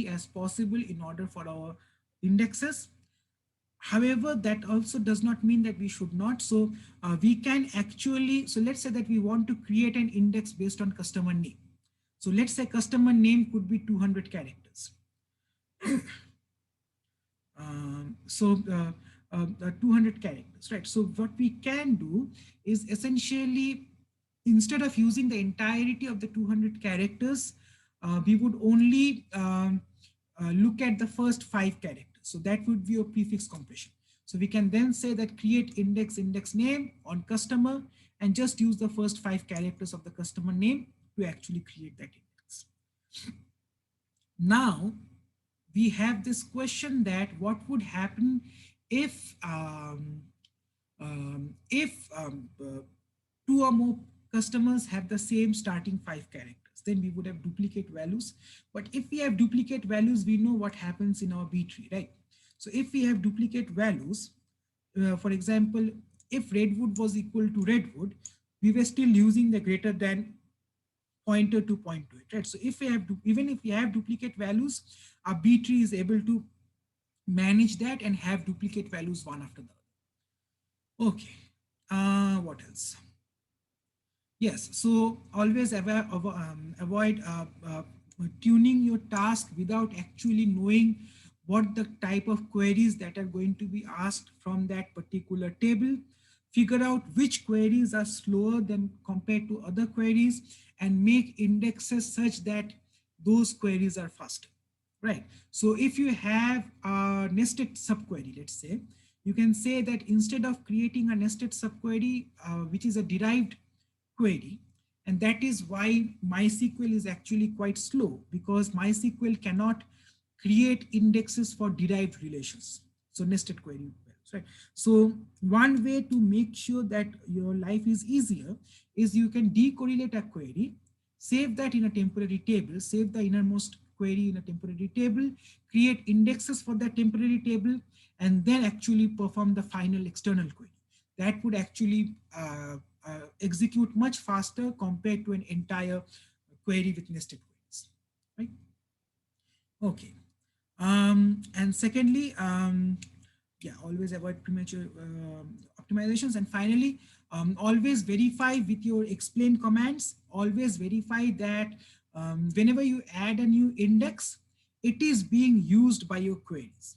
as possible in order for our indexes. However, that also does not mean that we should not. So we can actually, so let's say that we want to create an index based on customer name. So let's say customer name could be 200 characters. 200 characters, right? So what we can do is essentially, instead of using the entirety of the 200 characters, we would only look at the first 5 characters. So that would be a prefix compression. So we can then say that create index name on customer and just use the first 5 characters of the customer name to actually create that index. Now, we have this question that what would happen if two or more customers have the same starting 5 characters, then we would have duplicate values. But if we have duplicate values, we know what happens in our B tree, right? So if we have duplicate values, for example, if redwood was equal to redwood, we were still using the greater than pointer to point to it, right? So if we have, even if we have duplicate values, our B tree is able to manage that and have duplicate values one after the other. Okay, what else? Yes, so always avoid tuning your task without actually knowing what the type of queries that are going to be asked from that particular table. Figure out which queries are slower than compared to other queries and make indexes such that those queries are faster, right? So if you have a nested subquery, let's say, you can say that instead of creating a nested subquery, which is a derived query, and that is why MySQL is actually quite slow, because MySQL cannot create indexes for derived relations. So nested query, right? So one way to make sure that your life is easier is you can decorrelate a query, save that in a temporary table, save the innermost query in a temporary table, create indexes for that temporary table, and then actually perform the final external query. That would actually execute much faster compared to an entire query with nested queries, right? Okay. And secondly, yeah, always avoid premature optimizations. And finally, always verify with your explain commands. Always verify that whenever you add a new index, it is being used by your queries.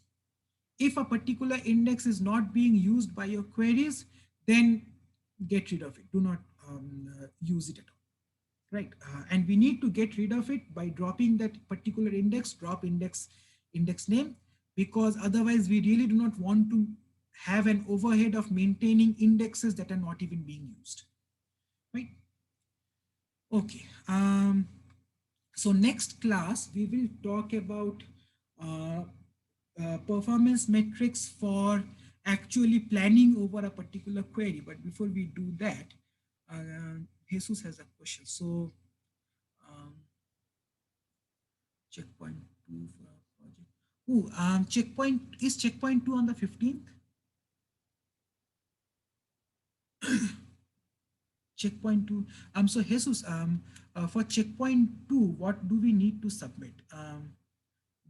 If a particular index is not being used by your queries, then get rid of it. Do not use it at all, right? And we need to get rid of it by dropping that particular index, drop index name, because otherwise we really do not want to have an overhead of maintaining indexes that are not even being used, right? Okay. So next class, we will talk about uh, performance metrics for actually planning over a particular query. But before we do that, Jesus has a question. So um, checkpoint 2 for our project. Oh, checkpoint 2 on the 15th? Checkpoint 2. So Jesus, for checkpoint 2, what do we need to submit?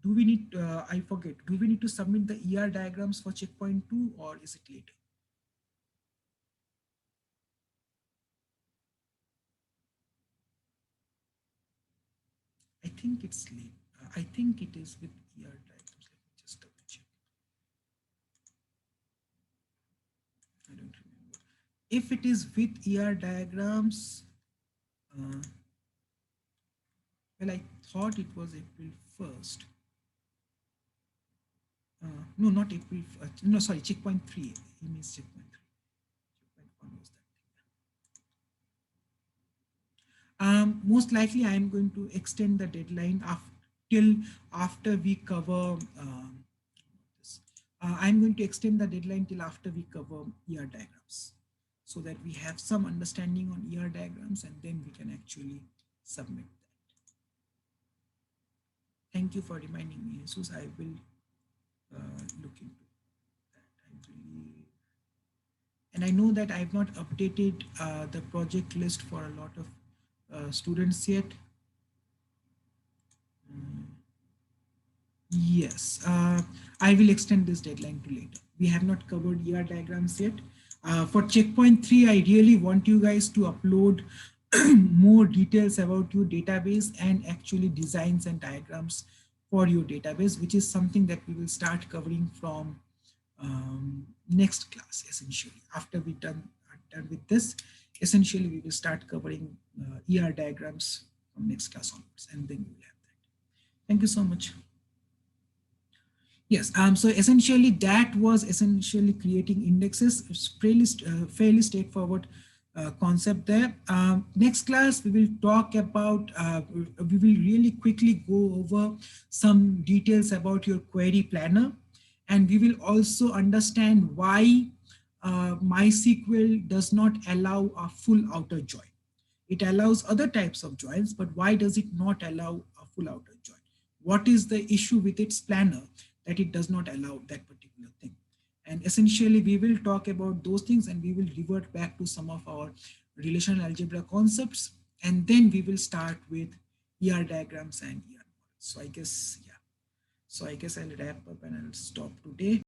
Do we need, I forget, do we need to submit the ER diagrams for checkpoint 2, or is it later? I think it's late. I think it is with ER diagrams. Let me just double check. I don't remember. If it is with ER diagrams, uh, well, I thought it was April 1st. No, not April. No, sorry, checkpoint 3. He means checkpoint 3. Checkpoint 1 was that thing. Most likely, I am going to extend the deadline till after we cover this. I'm going to extend the deadline till after we cover ER diagrams, so that we have some understanding on ER diagrams, and then we can actually submit that. Thank you for reminding me, Jesus. I will look into that, I believe. And I know that I've not updated the project list for a lot of students yet. Mm. Yes, I will extend this deadline to later. We have not covered ER diagrams yet. For checkpoint 3, I really want you guys to upload more details about your database and actually designs and diagrams for your database, which is something that we will start covering from next class. Essentially, after we are done with this, essentially we will start covering ER diagrams from next class onwards, and then we will have that. Thank you so much. Yes, so essentially that was essentially creating indexes. It's fairly straightforward concept there. Next class, we will talk about, we will really quickly go over some details about your query planner. And we will also understand why MySQL does not allow a full outer join. It allows other types of joins, but why does it not allow a full outer join? What is the issue with its planner that it does not allow that particular thing? And essentially, we will talk about those things and we will revert back to some of our relational algebra concepts. And then we will start with ER diagrams and ER models. So I guess, yeah. So I guess I'll wrap up and I'll stop today.